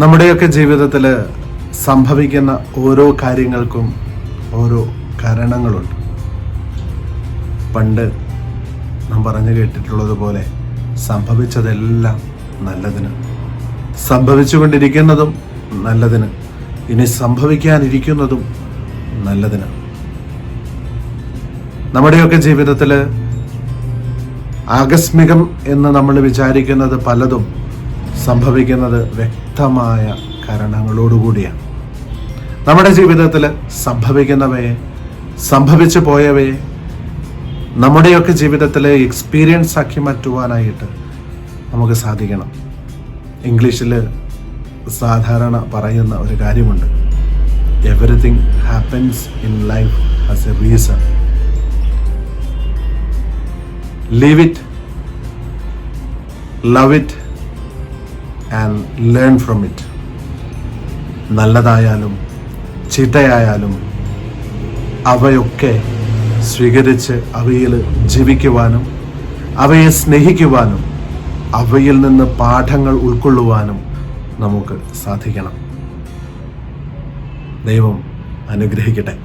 നമ്മുടെയൊക്കെ ജീവിതത്തിൽ സംഭവിക്കുന്ന ഓരോ കാര്യങ്ങൾക്കും ഓരോ കാരണങ്ങളുണ്ട്. പണ്ട് നാം പറഞ്ഞു കേട്ടിട്ടുള്ളതുപോലെ സംഭവിച്ചതെല്ലാം നല്ലതിന്, സംഭവിച്ചുകൊണ്ടിരിക്കുന്നതും നല്ലതിന്, ഇനി സംഭവിക്കാനിരിക്കുന്നതും നല്ലതിന്. നമ്മുടെയൊക്കെ ജീവിതത്തിൽ ആകസ്മികം എന്ന് നമ്മൾ വിചാരിക്കുന്നത് പലതും സംഭവിക്കുന്നത് വ്യക്തമായ കാരണങ്ങളോടുകൂടിയാണ്. നമ്മുടെ ജീവിതത്തിൽ സംഭവിക്കുന്നവയെ, സംഭവിച്ചു പോയവയെ നമ്മുടെയൊക്കെ ജീവിതത്തിലെ എക്സ്പീരിയൻസ് ആക്കി മാറ്റുവാനായിട്ട് നമുക്ക് സാധിക്കണം. ഇംഗ്ലീഷിൽ സാധാരണ പറയുന്ന ഒരു കാര്യമുണ്ട്, everything happens in life as a reason. Leave it, love it and learn from it. നല്ലതായാലും ചീത്തയായാലും അവയൊക്കെ സ്വീകരിച്ച് അവയിൽ ജീവിക്കുവാനും അവയെ സ്നേഹിക്കുവാനും അവയിൽ നിന്ന് പാഠങ്ങൾ ഉൾക്കൊള്ളുവാനും നമുക്ക് സാധിക്കണം. ദൈവം അനുഗ്രഹിക്കട്ടെ.